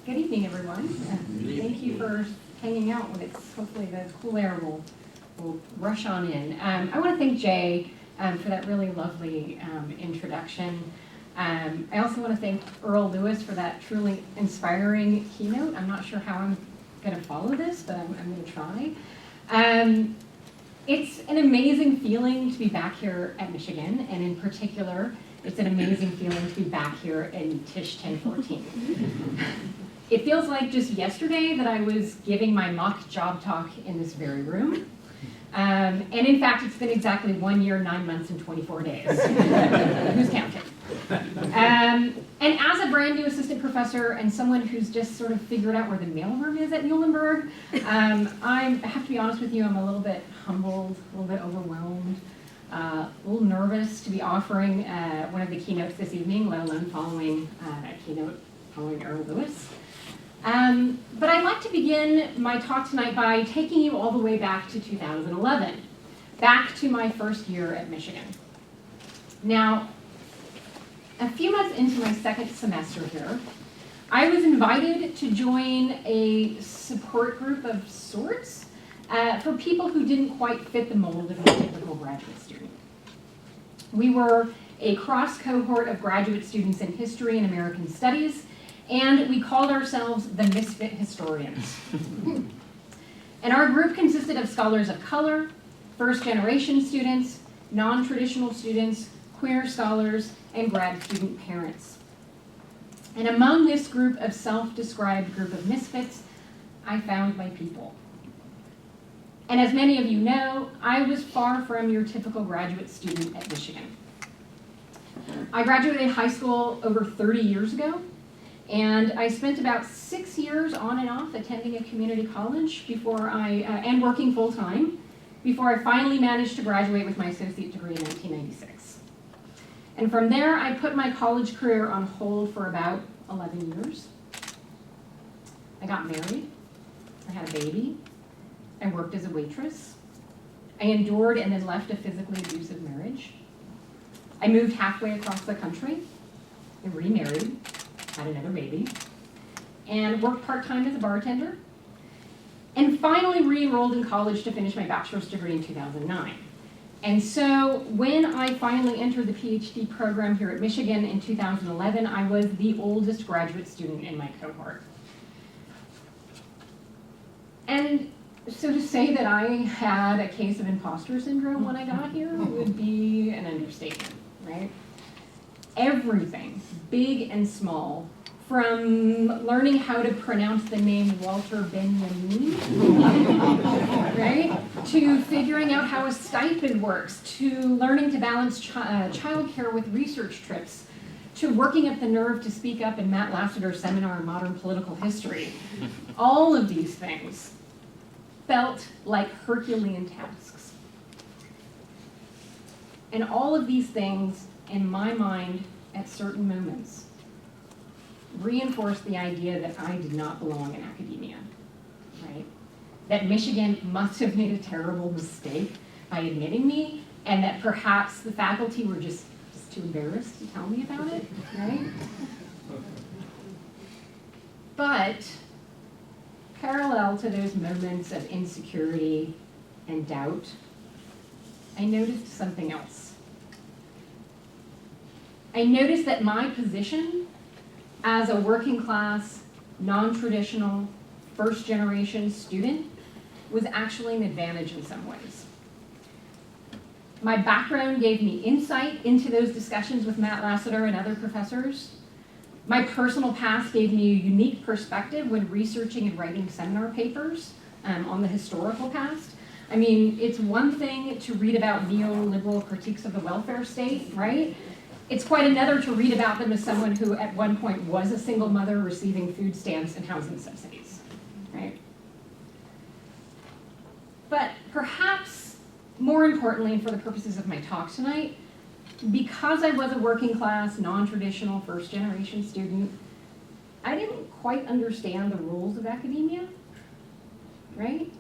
Good evening, everyone. Thank you for hanging out when it's hopefully the cool air will rush on in. I want to thank Jay for that really lovely introduction. I also want to thank Earl Lewis for that truly inspiring keynote. I'm not sure how I'm going to follow this, but I'm going to try. It's an amazing feeling to be back here at Michigan, and in particular, it's an amazing feeling to be back here in Tisch 1014. It feels like just yesterday that I was giving my mock job talk in this very room. And in fact, it's been exactly 1 year, 9 months, and 24 days. Who's counting? And as a brand new assistant professor and someone who's just sort of figured out where the mailroom is at Muhlenberg, I have to be honest with you, I'm a little bit humbled, a little bit overwhelmed, a little nervous to be offering one of the keynotes this evening, let alone following a keynote following Earl Lewis. But I'd like to begin my talk tonight by taking you all the way back to 2011, back to my first year at Michigan. Now, a few months into my second semester here, I was invited to join a support group of sorts for people who didn't quite fit the mold of a typical graduate student. We were a cross-cohort of graduate students in history and American studies, and we called ourselves the Misfit Historians. And our group consisted of scholars of color, first-generation students, non-traditional students, queer scholars, and grad student parents. And among this group of self-described group of misfits, I found my people. And as many of you know, I was far from your typical graduate student at Michigan. I graduated high school over 30 years ago, and I spent about 6 years on and off attending a community college and working full-time before I finally managed to graduate with my associate degree in 1996. And from there, I put my college career on hold for about 11 years. I got married, I had a baby, I worked as a waitress, I endured and then left a physically abusive marriage. I moved halfway across the country, I remarried, had another baby, and worked part-time as a bartender, and finally re-enrolled in college to finish my bachelor's degree in 2009. And so when I finally entered the PhD program here at Michigan in 2011, I was the oldest graduate student in my cohort. And so to say that I had a case of imposter syndrome when I got here would be an understatement, right? Everything, big and small, from learning how to pronounce the name Walter Benjamin, right, to figuring out how a stipend works, to learning to balance childcare with research trips, to working up the nerve to speak up in Matt Lassiter's seminar on modern political history. All of these things felt like Herculean tasks. And all of these things, in my mind, at certain moments, reinforced the idea that I did not belong in academia, right? That Michigan must have made a terrible mistake by admitting me, and that perhaps the faculty were just too embarrassed to tell me about it, right? But parallel to those moments of insecurity and doubt, I noticed something else. I noticed that my position as a working class, non-traditional, first-generation student was actually an advantage in some ways. My background gave me insight into those discussions with Matt Lassiter and other professors. My personal past gave me a unique perspective when researching and writing seminar papers on the historical past. I mean, it's one thing to read about neoliberal critiques of the welfare state, right? It's quite another to read about them as someone who at one point was a single mother receiving food stamps and housing subsidies, right? But perhaps more importantly, and for the purposes of my talk tonight, because I was a working class, non-traditional, first-generation student, I didn't quite understand the rules of academia, right?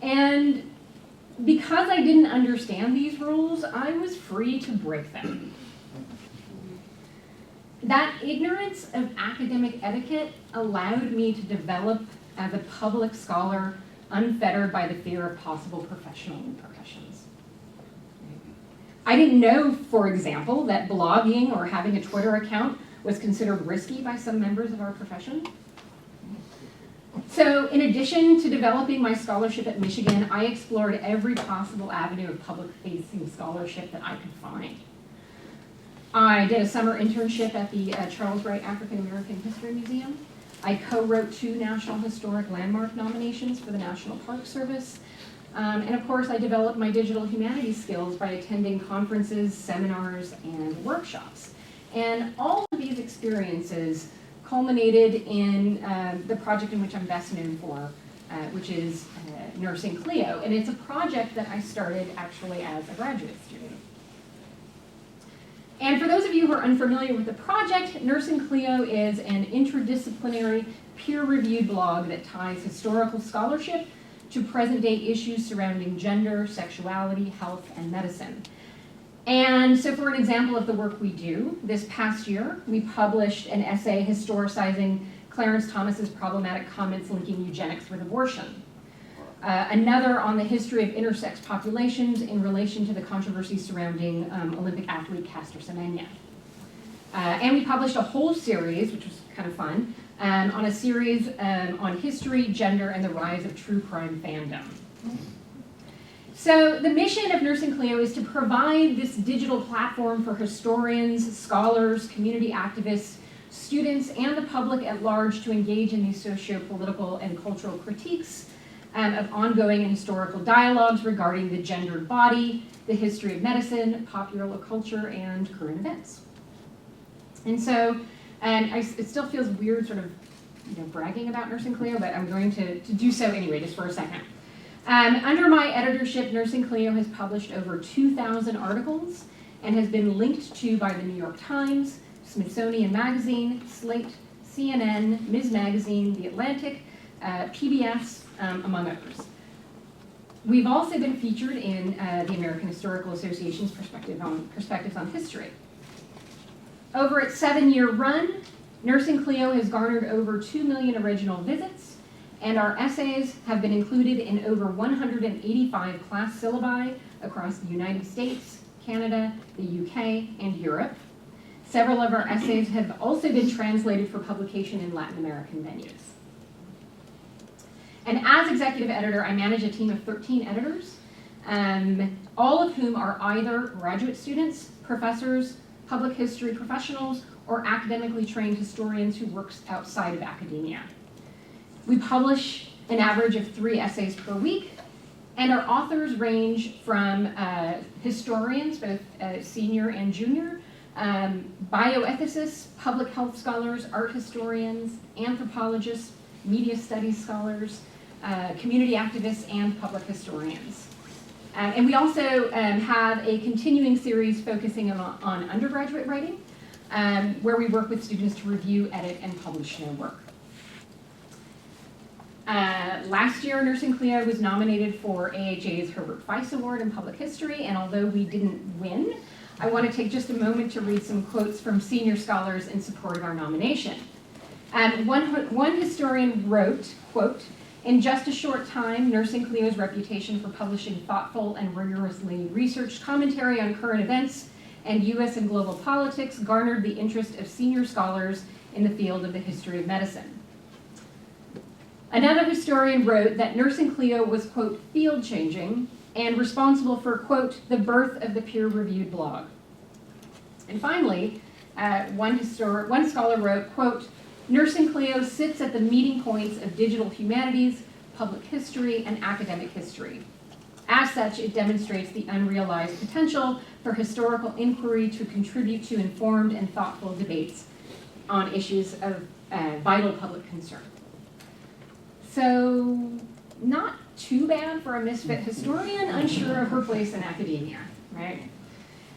And because I didn't understand these rules, I was free to break them. That ignorance of academic etiquette allowed me to develop as a public scholar unfettered by the fear of possible professional repercussions. I didn't know, for example, that blogging or having a Twitter account was considered risky by some members of our profession. So in addition to developing my scholarship at Michigan, I explored every possible avenue of public-facing scholarship that I could find. I did a summer internship at the Charles Wright African American History Museum. I co-wrote 2 National Historic Landmark nominations for the National Park Service. And of course, I developed my digital humanities skills by attending conferences, seminars, and workshops. And all of these experiences culminated in the project in which I'm best known for, which is Nursing Clio. And it's a project that I started actually as a graduate student. And for those of you who are unfamiliar with the project, Nursing Clio is an interdisciplinary, peer-reviewed blog that ties historical scholarship to present-day issues surrounding gender, sexuality, health, and medicine. And so for an example of the work we do, this past year, we published an essay historicizing Clarence Thomas's problematic comments linking eugenics with abortion. Another on the history of intersex populations in relation to the controversy surrounding Olympic athlete Caster Semenya. And we published a whole series, which was kind of fun, on a series on history, gender, and the rise of true crime fandom. So the mission of Nursing Clio is to provide this digital platform for historians, scholars, community activists, students, and the public at large to engage in these socio-political and cultural critiques of ongoing and historical dialogues regarding the gendered body, the history of medicine, popular culture, and current events. And so, it still feels weird sort of bragging about Nursing Clio, but I'm going to do so anyway, just for a second. Under my editorship, Nursing Clio has published over 2,000 articles and has been linked to by the New York Times, Smithsonian Magazine, Slate, CNN, Ms. Magazine, The Atlantic, PBS, among others. We've also been featured in the American Historical Association's Perspectives on History. Over its 7-year run, Nursing Clio has garnered over 2 million original visits, and our essays have been included in over 185 class syllabi across the United States, Canada, the UK, and Europe. Several of our essays have also been translated for publication in Latin American venues. And as executive editor, I manage a team of 13 editors, all of whom are either graduate students, professors, public history professionals, or academically trained historians who work outside of academia. We publish an average of 3 essays per week, and our authors range from historians, both senior and junior, bioethicists, public health scholars, art historians, anthropologists, media studies scholars, community activists, and public historians. And we also have a continuing series focusing on undergraduate writing, where we work with students to review, edit, and publish their work. Last year, Nursing Clio was nominated for AHA's Herbert Weiss Award in Public History, and although we didn't win, I want to take just a moment to read some quotes from senior scholars in support of our nomination. One historian wrote, quote, "In just a short time, Nursing Clio's reputation for publishing thoughtful and rigorously researched commentary on current events and U.S. and global politics garnered the interest of senior scholars in the field of the history of medicine." Another historian wrote that Nursing Clio was, quote, "field-changing and responsible for, quote, the birth of the peer-reviewed blog." And finally, one scholar wrote, quote, "Nursing Clio sits at the meeting points of digital humanities, public history, and academic history. As such, it demonstrates the unrealized potential for historical inquiry to contribute to informed and thoughtful debates on issues of vital public concern." So, not too bad for a misfit historian, unsure of her place in academia, right?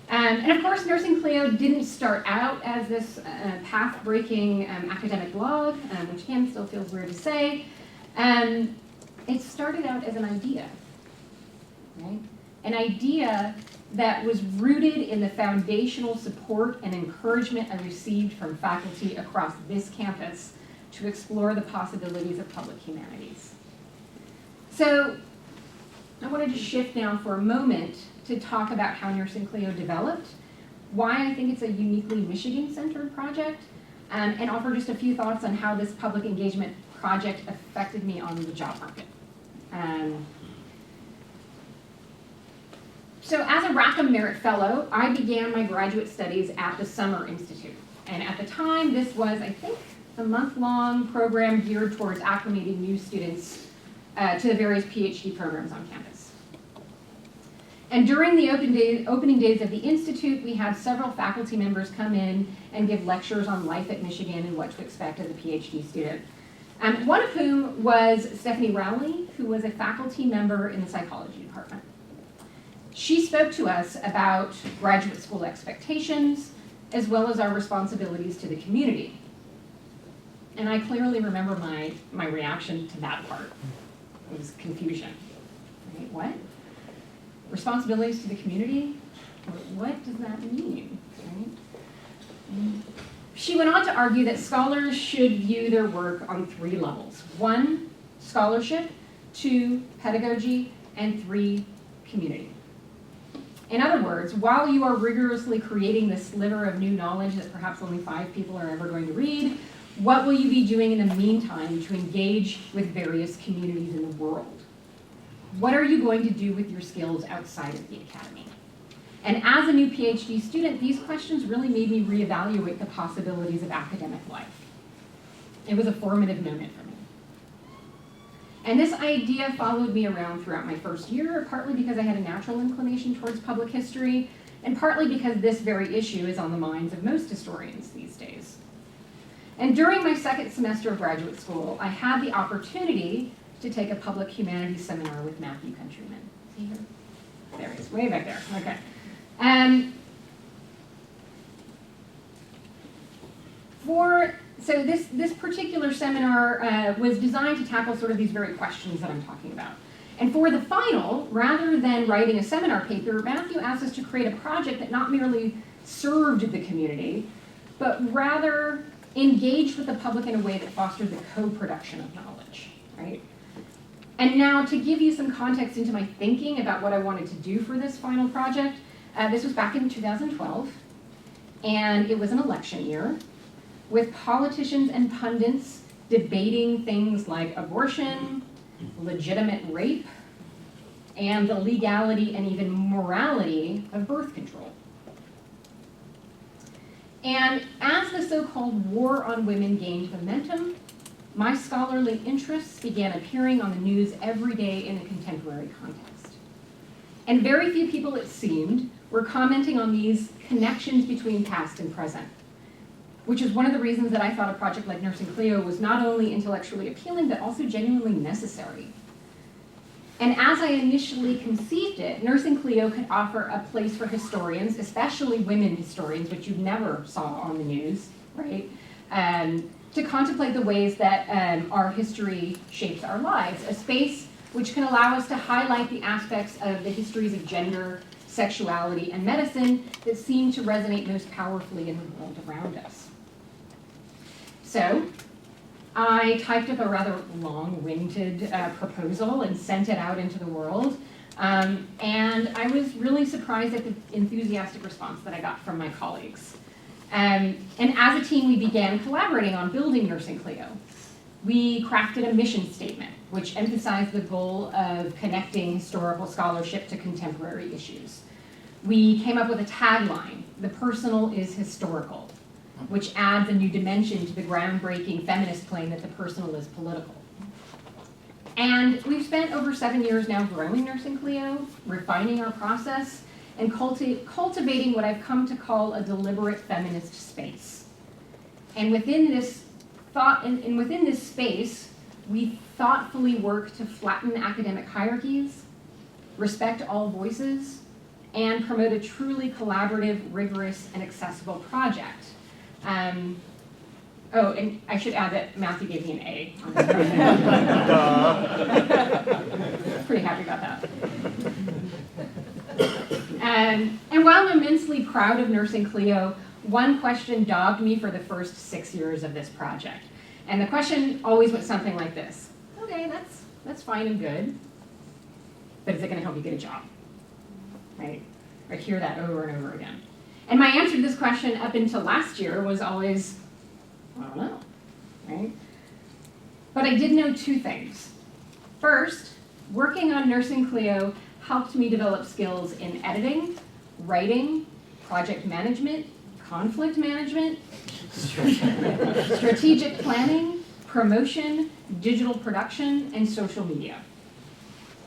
And of course, Nursing Clio didn't start out as this path-breaking academic blog, which again still feels weird to say. It started out as an idea, right? An idea that was rooted in the foundational support and encouragement I received from faculty across this campus to explore the possibilities of public humanities. So I wanted to shift now for a moment to talk about how Nursing Clio developed, why I think it's a uniquely Michigan-centered project, and offer just a few thoughts on how this public engagement project affected me on the job market. So as a Rackham Merit Fellow, I began my graduate studies at the Summer Institute. And at the time, this was, I think, a month-long program geared towards acclimating new students to the various PhD programs on campus. And during the opening days of the Institute, we had several faculty members come in and give lectures on life at Michigan and what to expect as a PhD student. One of whom was Stephanie Rowley, who was a faculty member in the psychology department. She spoke to us about graduate school expectations, as well as our responsibilities to the community. And I clearly remember my reaction to that part. It was confusion. Right? What? Responsibilities to the community? What does that mean? Right? She went on to argue that scholars should view their work on 3 levels. 1, scholarship, 2, pedagogy, and 3, community. In other words, while you are rigorously creating this sliver of new knowledge that perhaps only 5 people are ever going to read, what will you be doing in the meantime to engage with various communities in the world? What are you going to do with your skills outside of the academy? And as a new PhD student, these questions really made me reevaluate the possibilities of academic life. It was a formative moment for me. And this idea followed me around throughout my first year, partly because I had a natural inclination towards public history, and partly because this very issue is on the minds of most historians these days. And during my second semester of graduate school, I had the opportunity to take a public humanities seminar with Matthew Countryman. See here? There he is, way back there. Okay. So this particular seminar was designed to tackle sort of these very questions that I'm talking about. And for the final, rather than writing a seminar paper, Matthew asked us to create a project that not merely served the community, but rather engaged with the public in a way that fostered the co-production of knowledge, right? And now to give you some context into my thinking about what I wanted to do for this final project, this was back in 2012, and it was an election year, with politicians and pundits debating things like abortion, legitimate rape, and the legality and even morality of birth control. And as the so-called war on women gained momentum, my scholarly interests began appearing on the news every day in a contemporary context. And very few people, it seemed, were commenting on these connections between past and present, which is one of the reasons that I thought a project like Nursing Clio was not only intellectually appealing, but also genuinely necessary. And as I initially conceived it, Nursing Clio could offer a place for historians, especially women historians, which you never saw on the news, right? To contemplate the ways that our history shapes our lives, a space which can allow us to highlight the aspects of the histories of gender, sexuality, and medicine that seem to resonate most powerfully in the world around us. So I typed up a rather long-winded proposal and sent it out into the world. And I was really surprised at the enthusiastic response that I got from my colleagues. And as a team, we began collaborating on building Nursing Clio. We crafted a mission statement, which emphasized the goal of connecting historical scholarship to contemporary issues. We came up with a tagline, "The personal is historical," which adds a new dimension to the groundbreaking feminist claim that the personal is political. And we've spent over 7 years now growing Nursing Clio, refining our process, and cultivating what I've come to call a deliberate feminist space. And within this within this space, we thoughtfully work to flatten academic hierarchies, respect all voices, and promote a truly collaborative, rigorous, and accessible project. Oh, and I should add that Matthew gave me an A on this project. Pretty happy about that. And while I'm immensely proud of Nursing Clio, one question dogged me for the first 6 years of this project. And the question always went something like this. Okay, that's fine and good, but is it going to help you get a job? Right? I hear that over and over again. And my answer to this question up until last year was always, I don't know, right? But I did know two things. First, working on Nursing Clio helped me develop skills in editing, writing, project management, conflict management, strategic planning, promotion, digital production, and social media.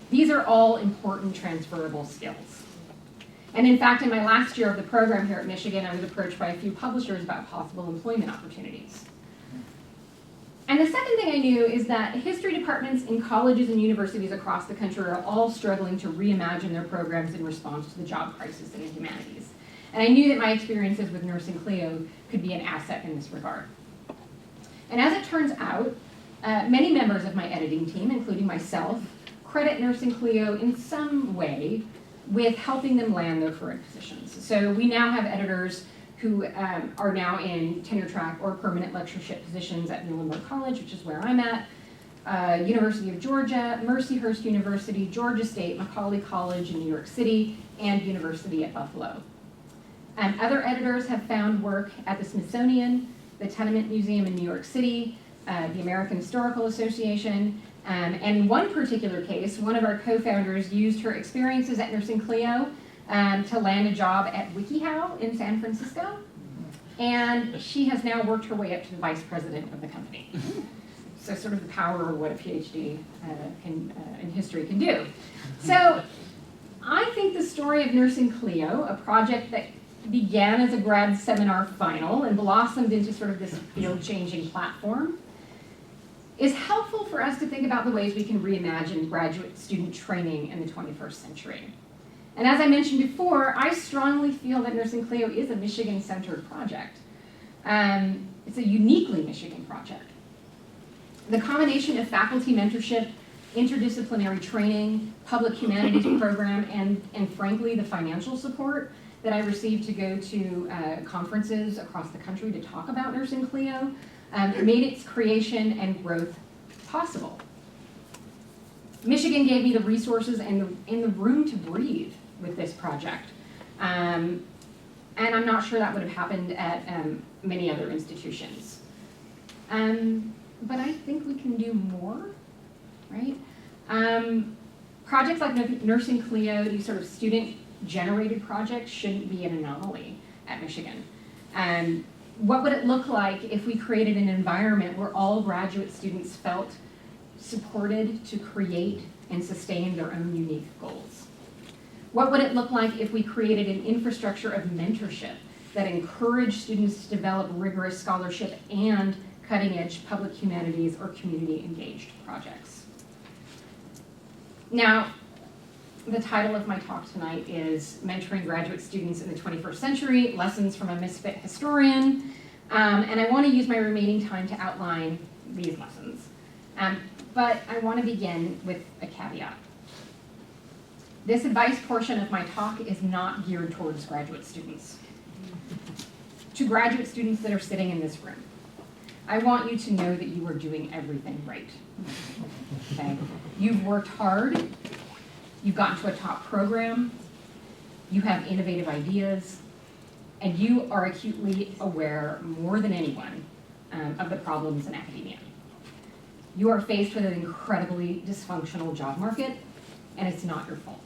These are all important transferable skills. And in fact, in my last year of the program here at Michigan, I was approached by a few publishers about possible employment opportunities. And the second thing I knew is that history departments in colleges and universities across the country are all struggling to reimagine their programs in response to the job crisis in the humanities. And I knew that my experiences with Nursing Clio could be an asset in this regard. And as it turns out, many members of my editing team, including myself, credit Nursing Clio in some way with helping them land their current positions. So we now have editors who are now in tenure track or permanent lectureship positions at Muhlenberg College, which is where I'm at, University of Georgia, Mercyhurst University, Georgia State, Macaulay College in New York City, and University at Buffalo. Other editors have found work at the Smithsonian, the Tenement Museum in New York City, the American Historical Association, and in one particular case, one of our co-founders used her experiences at Nursing Clio to land a job at WikiHow in San Francisco, and she has now worked her way up to the vice president of the company. So sort of the power of what a PhD in history can do. So I think the story of Nursing Clio, a project that began as a grad seminar final and blossomed into sort of this field-changing platform, is helpful for us to think about the ways we can reimagine graduate student training in the 21st century. And as I mentioned before, I strongly feel that Nursing Clio is a Michigan-centered project. It's a uniquely Michigan project. The combination of faculty mentorship, interdisciplinary training, public humanities program, and frankly, the financial support that I received to go to conferences across the country to talk about Nursing Clio made its creation and growth possible. Michigan gave me the resources and the room to breathe with this project. And I'm not sure that would have happened at many other institutions. But I think we can do more, right? Projects like Nursing Clio, these sort of student-generated projects, shouldn't be an anomaly at Michigan. What would it look like if we created an environment where all graduate students felt supported to create and sustain their own unique goals? What would it look like if we created an infrastructure of mentorship that encouraged students to develop rigorous scholarship and cutting-edge public humanities or community-engaged projects? Now, the title of my talk tonight is Mentoring Graduate Students in the 21st Century, Lessons from a Misfit Historian, and I want to use my remaining time to outline these lessons. But I want to begin with a caveat. This advice portion of my talk is not geared towards graduate students. To graduate students that are sitting in this room, I want you to know that you are doing everything right. Okay? You've worked hard. You've gotten to a top program, you have innovative ideas, and you are acutely aware more than anyone of the problems in academia. You are faced with an incredibly dysfunctional job market, and it's not your fault.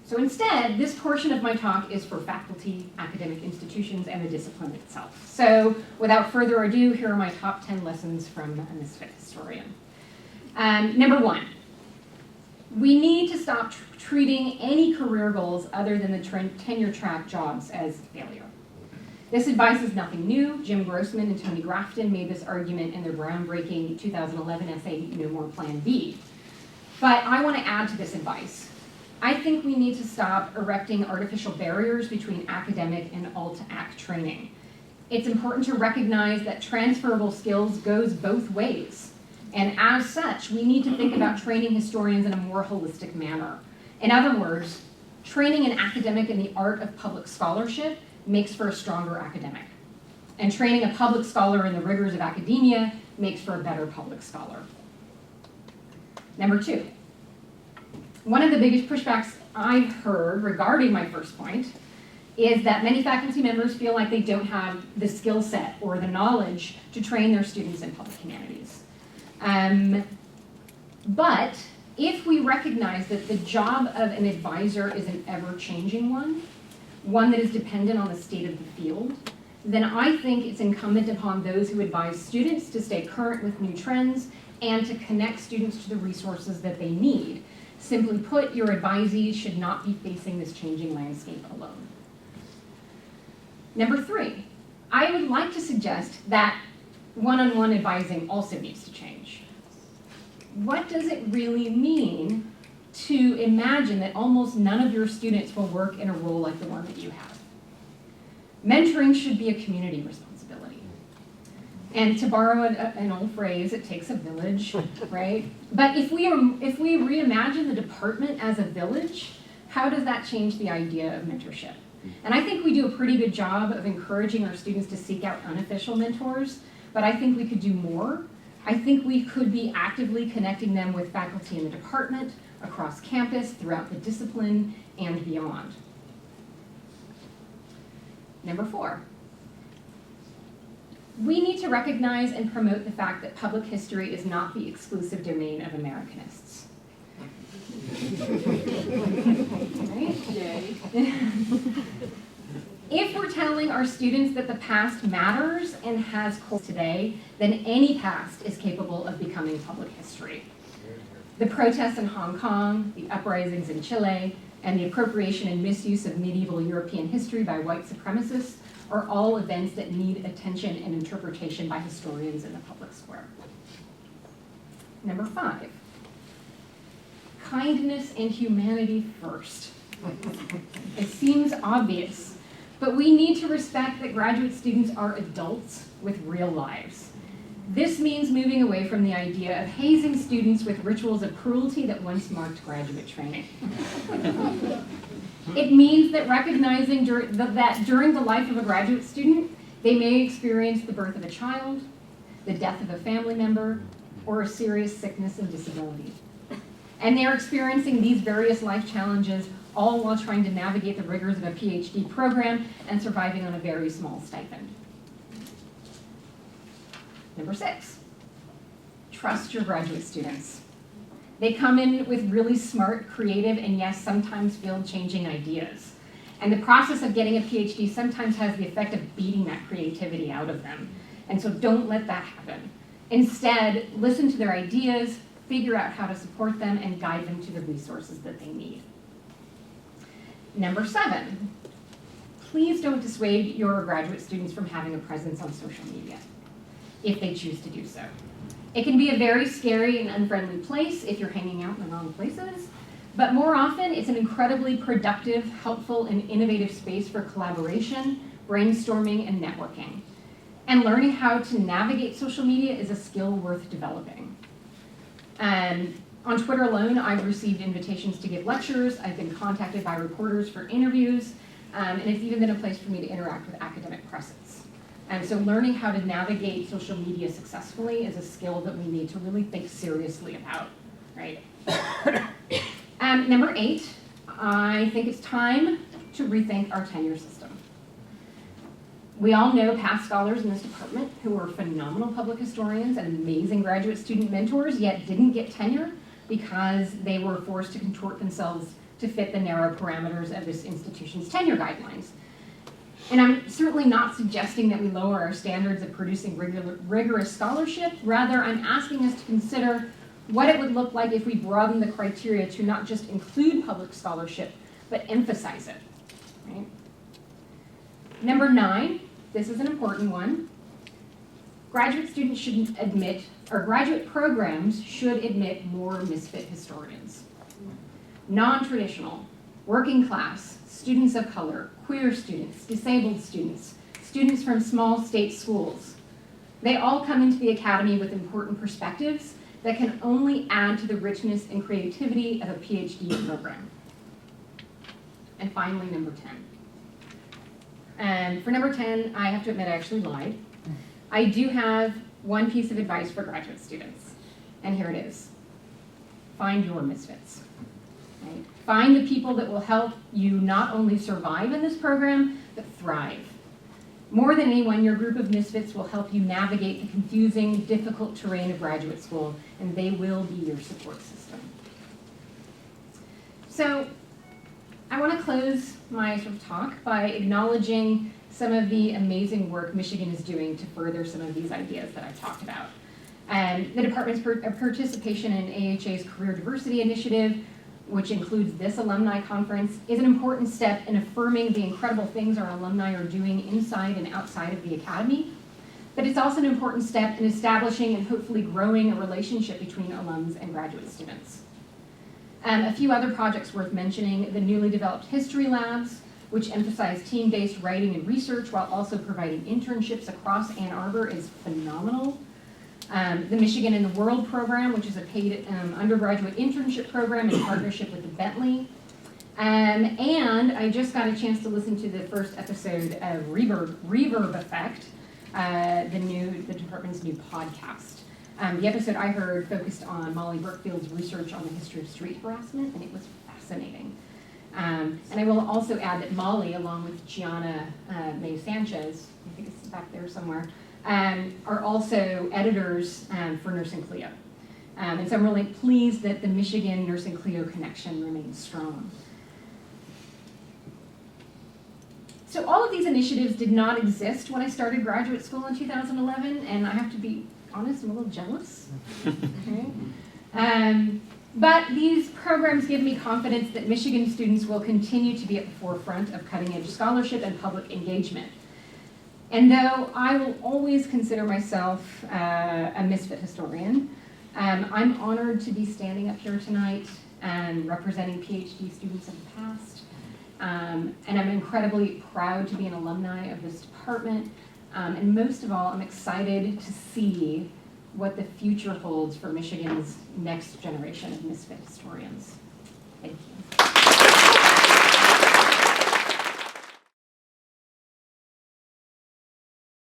So instead, this portion of my talk is for faculty, academic institutions, and the discipline itself. So without further ado, here are my top 10 lessons from a Misfit historian. Number one, we need to stop treating any career goals other than the tenure track jobs as failure. This advice is nothing new. Jim Grossman and Tony Grafton made this argument in their groundbreaking 2011 essay, No More Plan B. But I want to add to this advice. I think we need to stop erecting artificial barriers between academic and alt-ac training. It's important to recognize that transferable skills goes both ways. And as such, we need to think about training historians in a more holistic manner. In other words, Training an academic in the art of public scholarship makes for a stronger academic. And training a public scholar in the rigors of academia makes for a better public scholar. Number 2, one of the biggest pushbacks I've heard regarding my first point is that many faculty members feel like they don't have the skill set or the knowledge to train their students in public humanities. But if we recognize that the job of an advisor is an ever-changing one that is dependent on the state of the field, then I think it's incumbent upon those who advise students to stay current with new trends and to connect students to the resources that they need. Simply put, your advisees should not be facing this changing landscape alone. Number 3, I would like to suggest that one-on-one advising also needs to change. What does it really mean to imagine that almost none of your students will work in a role like the one that you have? Mentoring should be a community responsibility. And to borrow an old phrase, it takes a village, right? But if we reimagine the department as a village, how does that change the idea of mentorship? And I think we do a pretty good job of encouraging our students to seek out unofficial mentors, but I think we could do more. I think we could be actively connecting them with faculty in the department, across campus, throughout the discipline, and beyond. Number 4, we need to recognize and promote the fact that public history is not the exclusive domain of Americanists. If we're telling our students that the past matters and has core today, then any past is capable of becoming public history. The protests in Hong Kong, the uprisings in Chile, and the appropriation and misuse of medieval European history by white supremacists are all events that need attention and interpretation by historians in the public square. Number 5, kindness and humanity first. It seems obvious, but we need to respect that graduate students are adults with real lives. This means moving away from the idea of hazing students with rituals of cruelty that once marked graduate training. It means that recognizing that during the life of a graduate student, they may experience the birth of a child, the death of a family member, or a serious sickness and disability. And they're experiencing these various life challenges all while trying to navigate the rigors of a PhD program and surviving on a very small stipend. Number 6, trust your graduate students. They come in with really smart, creative, and yes, sometimes field-changing ideas. And the process of getting a PhD sometimes has the effect of beating that creativity out of them. And so don't let that happen. Instead, listen to their ideas, figure out how to support them, and guide them to the resources that they need. Number 7, please don't dissuade your graduate students from having a presence on social media, if they choose to do so. It can be a very scary and unfriendly place if you're hanging out in the wrong places, but more often it's an incredibly productive, helpful, and innovative space for collaboration, brainstorming, and networking. And learning how to navigate social media is a skill worth developing. On Twitter alone, I've received invitations to give lectures, I've been contacted by reporters for interviews, and it's even been a place for me to interact with academic presses. And so learning how to navigate social media successfully is a skill that we need to really think seriously about, right? Number 8, I think it's time to rethink our tenure system. We all know past scholars in this department who were phenomenal public historians and amazing graduate student mentors, yet didn't get tenure because they were forced to contort themselves to fit the narrow parameters of this institution's tenure guidelines. And I'm certainly not suggesting that we lower our standards of producing rigorous scholarship. Rather, I'm asking us to consider what it would look like if we broaden the criteria to not just include public scholarship, but emphasize it, right? Number 9, this is an important one. Graduate students should admit, or graduate programs should admit more misfit historians. Non-traditional, working class, students of color, queer students, disabled students, students from small state schools. They all come into the academy with important perspectives that can only add to the richness and creativity of a PhD program. And finally, number 10. And for number 10, I have to admit I actually lied. I do have one piece of advice for graduate students, and here it is. Find your misfits. Right? Find the people that will help you not only survive in this program, but thrive. More than anyone, your group of misfits will help you navigate the confusing, difficult terrain of graduate school, and they will be your support system. So, I want to close my sort of talk by acknowledging some of the amazing work Michigan is doing to further some of these ideas that I've talked about. The department's participation in AHA's Career Diversity Initiative, which includes this alumni conference, is an important step in affirming the incredible things our alumni are doing inside and outside of the academy. But it's also an important step in establishing and hopefully growing a relationship between alums and graduate students. A few other projects worth mentioning: the newly developed History Labs, which emphasize team-based writing and research while also providing internships across Ann Arbor, is phenomenal. The Michigan in the World program, which is a paid undergraduate internship program in partnership with the Bentley. And I just got a chance to listen to the first episode of Reverb Effect, the department's new podcast. The episode I heard focused on Molly Brookfield's research on the history of street harassment, and it was fascinating. And I will also add that Molly, along with Gianna May Sanchez, I think it's back there somewhere, are also editors for Nursing Clio. And so I'm really pleased that the Michigan Nursing Clio connection remains strong. So all of these initiatives did not exist when I started graduate school in 2011, and I have to be honest, I'm a little jealous. Okay. But these programs give me confidence that Michigan students will continue to be at the forefront of cutting-edge scholarship and public engagement. And though I will always consider myself a misfit historian, I'm honored to be standing up here tonight and representing PhD students of the past. And I'm incredibly proud to be an alumni of this department. And most of all, I'm excited to see what the future holds for Michigan's next generation of misfit historians. Thank you.